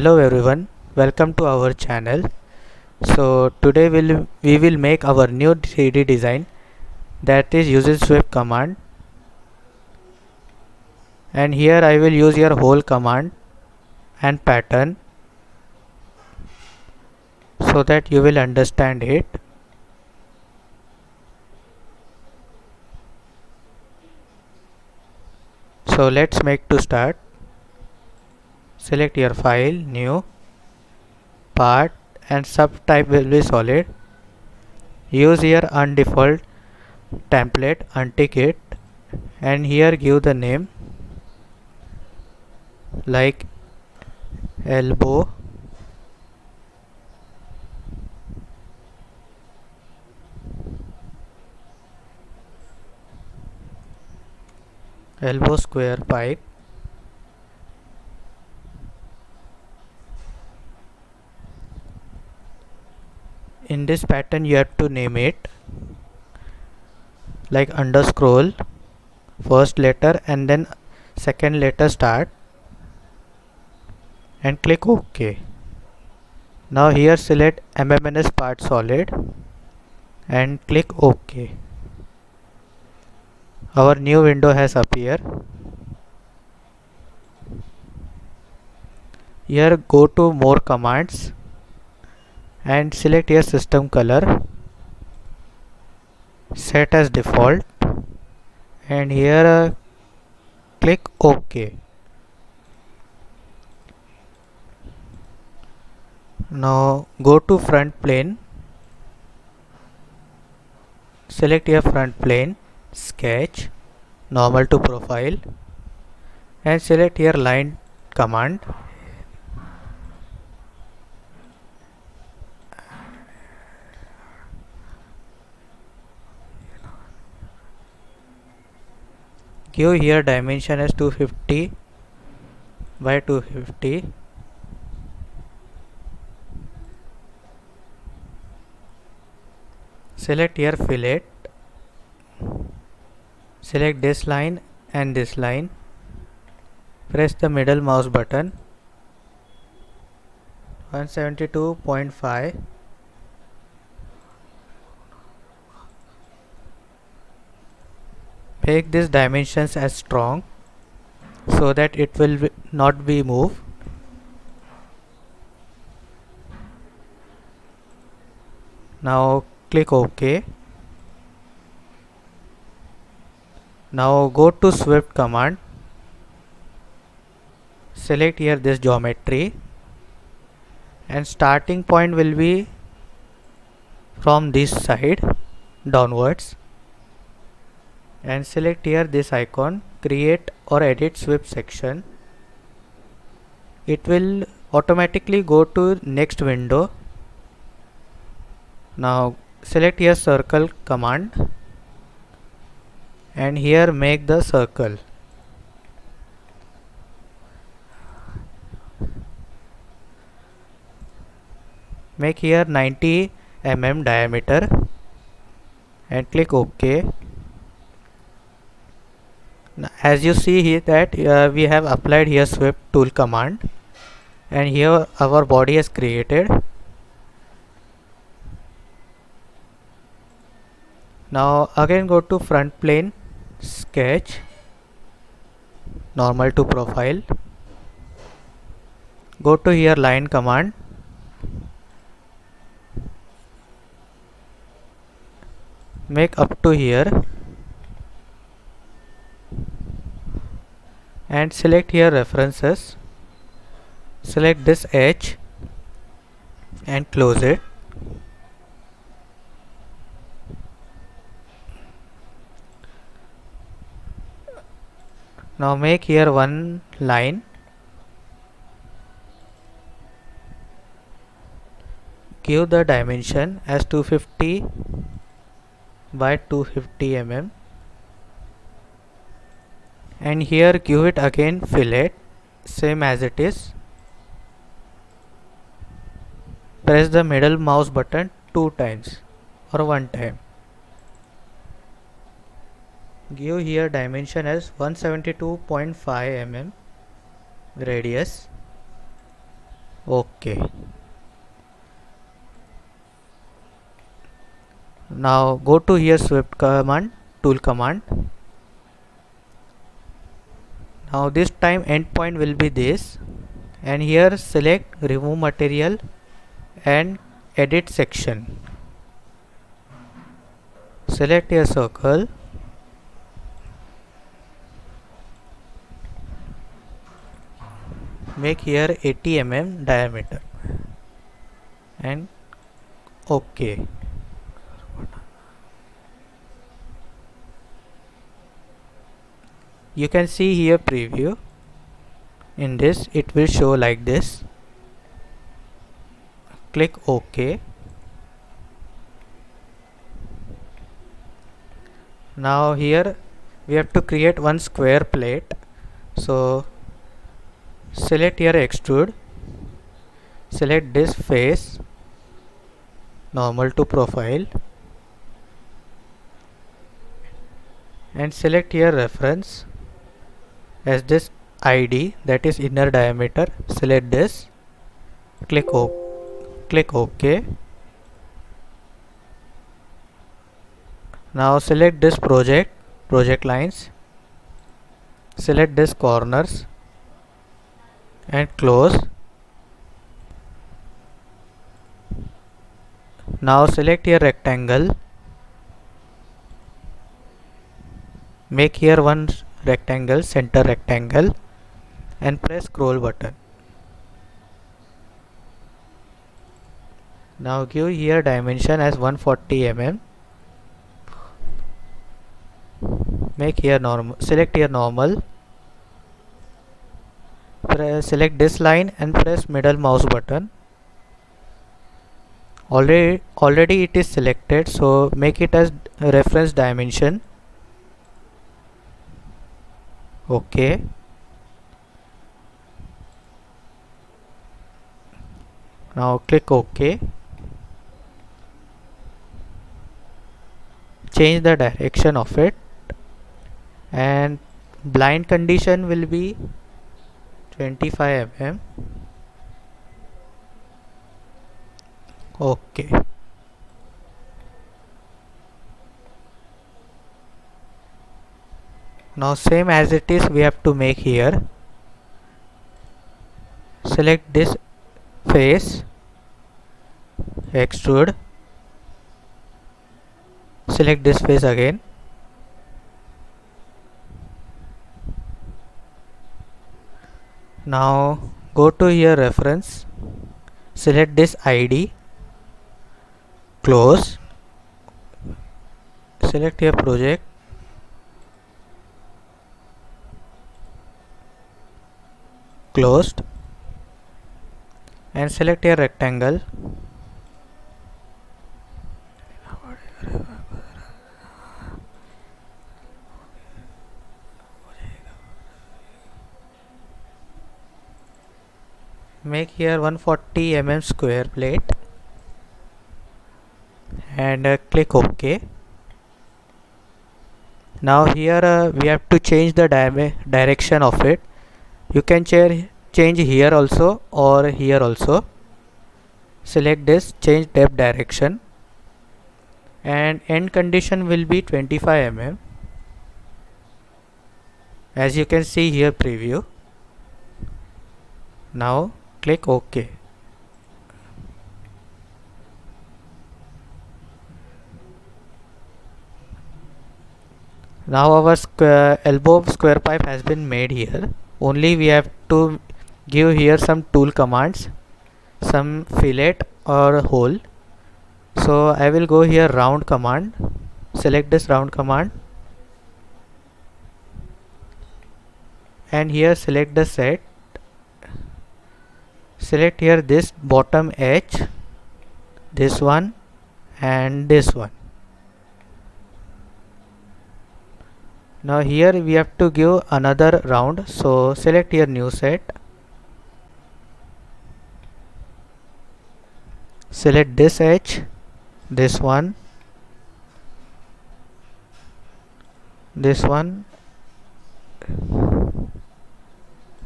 Hello everyone, welcome to our channel. So today we will make our new 3D design that is using sweep command, and here I will use your whole command and pattern so that you will understand it. So let's make to start. Select your file, new, part and subtype will be solid. Use your undefault template, untick it, and here give the name like elbow square pipe. In this pattern you have to name it like underscroll, first letter and then second letter start, and click OK. Now here select MMNS part solid and click OK. Our new window has appeared. Here go to more commands and select your system color, set as default, and here click OK. Now go to front plane, select your front plane, sketch, normal to profile, and select your line command. Give here dimension as 250 by 250. Select here fillet, select this line and this line, press the middle mouse button, 172.5, make these dimensions as strong so that it will not be moved. Now click OK. Now go to sweep command, select here this geometry, and starting point will be from this side downwards, and select here this icon, create or edit sweep section. It will automatically go to next window. Now select here circle command and here make the circle. Make here 90 mm diameter and click OK. Now, as you see here that we have applied here sweep tool command, and here our body is created. Now again go to front plane, sketch, normal to profile, go to here line command, make up to here and select here references, select this edge and close it. Now make here one line, give the dimension as 250 by 250 mm, and here give it again fillet, same as it is. Press the middle mouse button 2 times or 1 time. Give here dimension as 172.5 mm radius, Okay. Now go to here swift command, tool command. Now this time endpoint will be this, and here select remove material and edit section. Select a circle, make here 80 mm diameter and OK. You can see here preview. In this it will show like this. Click OK. Now here we have to create one square plate. So select here extrude, select this face, normal to profile, and select here reference as this ID, that is inner diameter. Select this, click OK. Now select this project lines, select this corners and close. Now select here rectangle, make here one rectangle, center rectangle, and press scroll button. Now give here dimension as 140 mm. Make here normal, select here normal, select this line and press middle mouse button. Already it is selected, so make it as reference dimension. OK. Now click OK. Change the direction of it, and blind condition will be 25 mm. OK. Now same as it is we have to make here. Select this face, extrude, select this face again, now go to here reference, select this ID, close, select here project, closed, and select here rectangle, make here 140 mm square plate and click OK. Now here we have to change the direction of it. You can change here also or here also. Select this, change depth direction, and end condition will be 25 mm, as you can see here preview. Now click OK. Now our elbow square pipe has been made here. Only we have to give here some tool commands, some fillet or hole. So I will go here round command, select this round command, and here select the set, select here this bottom edge, this one and this one. Now here we have to give another round, so select here new set, select this edge, this one, this one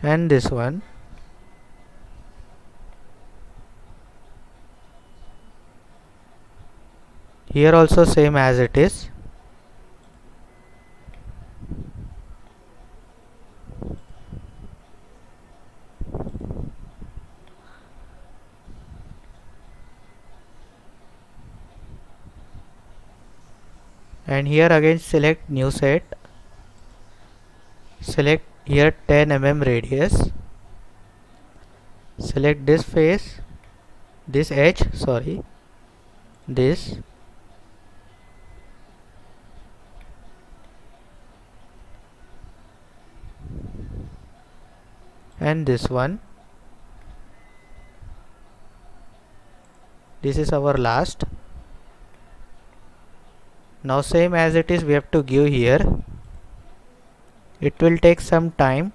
and this one, Here also same as it is. And here again select new set. Select here 10 radius. Select this face, this edge, sorry, this, and this one. This is our last. Now same as it is we have to give here. It will take some time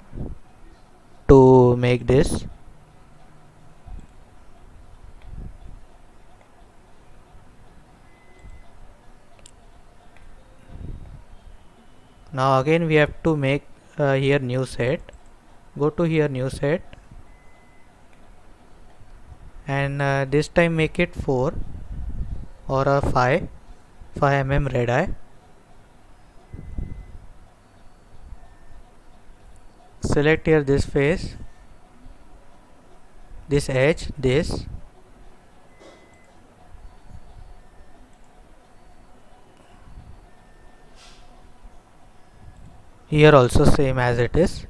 to make this. Now again we have to make here new set. Go to here new set, and this time make it 4 or a 5 red eye. Select here this face, this edge, this. Here also same as it is.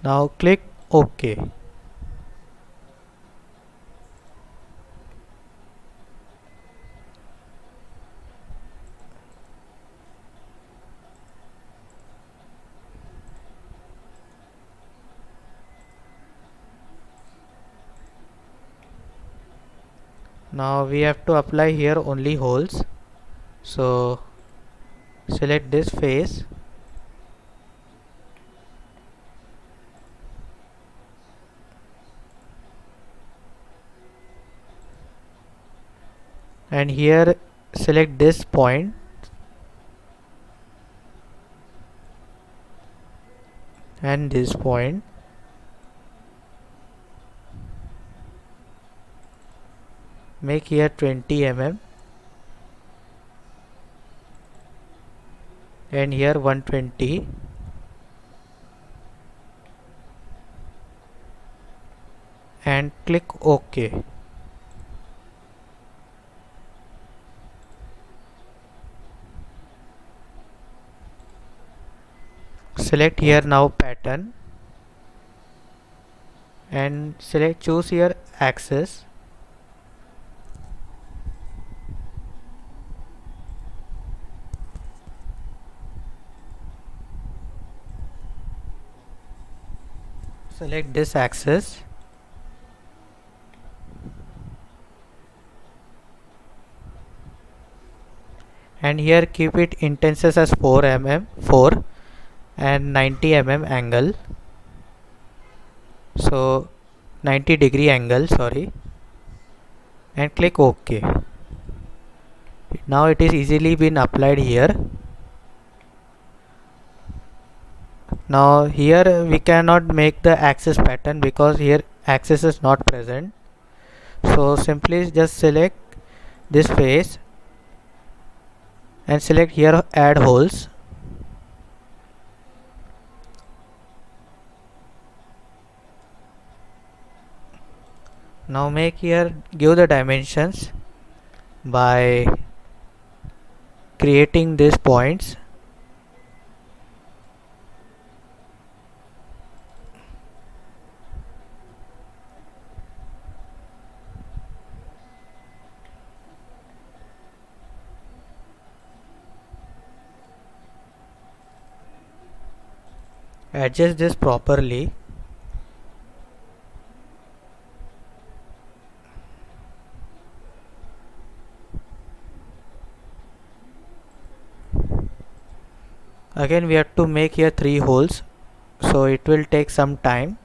Now click OK. Now we have to apply here only holes. So select this face, and here select this point, and this point. Make here 20 and here 120, and click OK. Select here now pattern, and choose here axis. Select this axis, and here keep it intensive as 4 and 90 angle. So 90-degree angle, sorry, and click OK. Now it is easily been applied here. Now here we cannot make the axis pattern because here axis is not present. So simply just select this face and select here add holes. Now make here, give the dimensions by creating these points. Adjust this properly. Again we have to make here 3 holes, so it will take some time.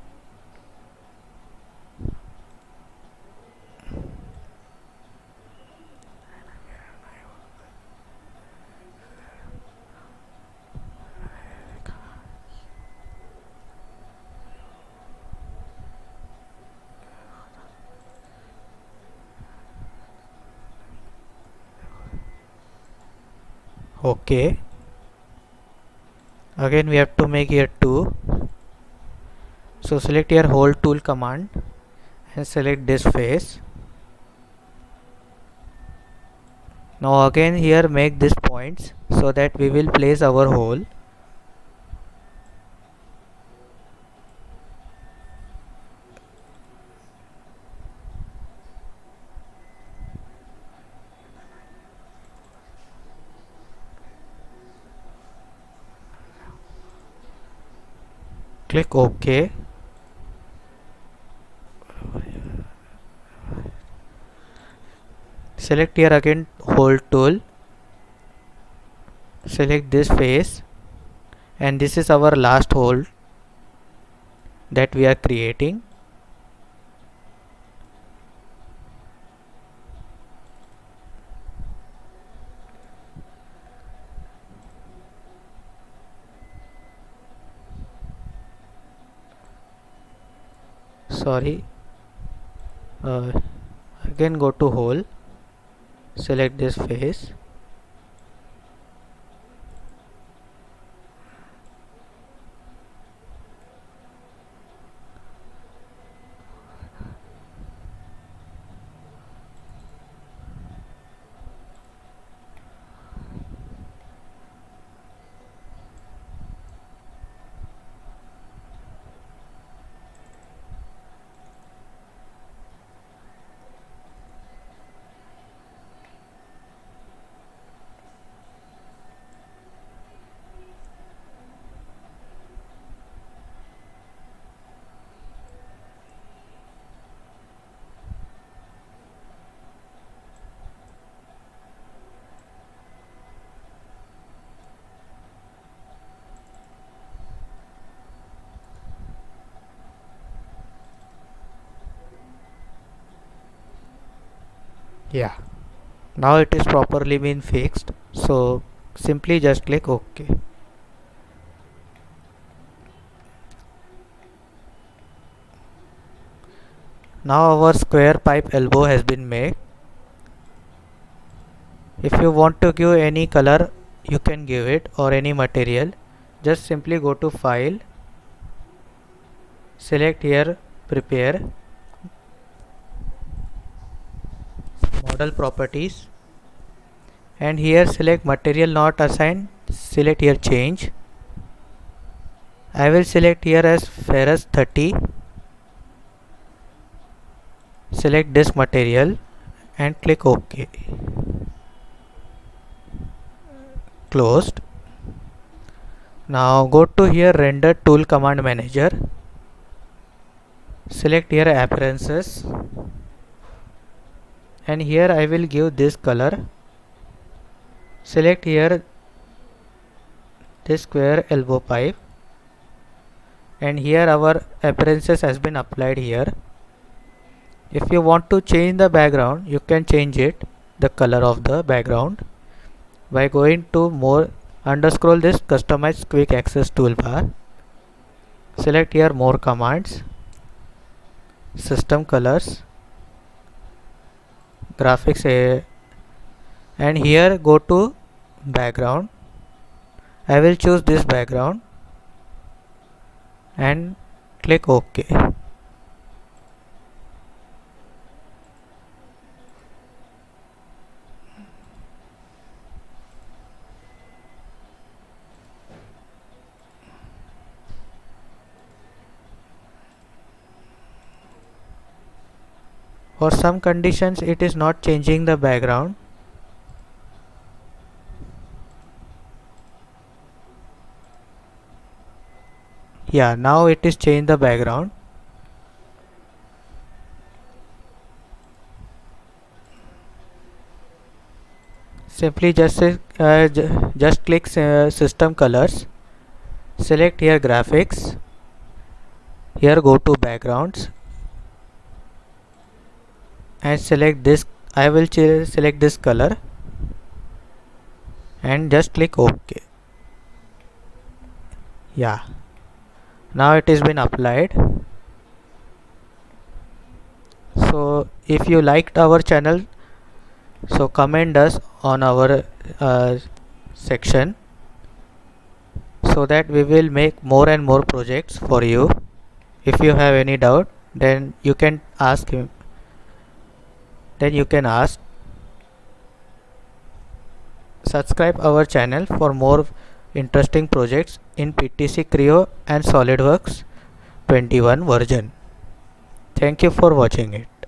Okay. Again we have to make here 2. So select your whole tool command and select this face. Now again here make these points so that we will place our hole. Click OK. Select here again hole tool. Select this face, and this is our last hole that we are creating. Sorry. Again go to hole, select this face. Yeah, now it is properly been fixed, so simply just click OK. Now our square pipe elbow has been made. If you want to give any color, you can give it, or any material. Just simply go to file, select here prepare, model properties, and here select material not assigned, select here change. I will select here as ferrous 30, select this material and click OK. Closed. Now go to here render tool command manager, select here appearances, and here I will give this color. Select here this square elbow pipe, and here our appearances has been applied here. If you want to change the background, you can change it, the color of the background, by going to more, scroll this customize quick access toolbar, select here more commands, system colors, graphics, and here go to background. I will choose this background and click OK. For some conditions it is not changing the background. Yeah, now it is changed the background. Simply just click system colors, select here graphics, here go to backgrounds and select this. I will select this color and just click OK. Yeah, now it has been applied. So if you liked our channel, so comment us on our section, so that we will make more and more projects for you. If you have any doubt, then you can ask him. Then you can ask. Subscribe our channel for more interesting projects in PTC Creo and SolidWorks 21 version. Thank you for watching it.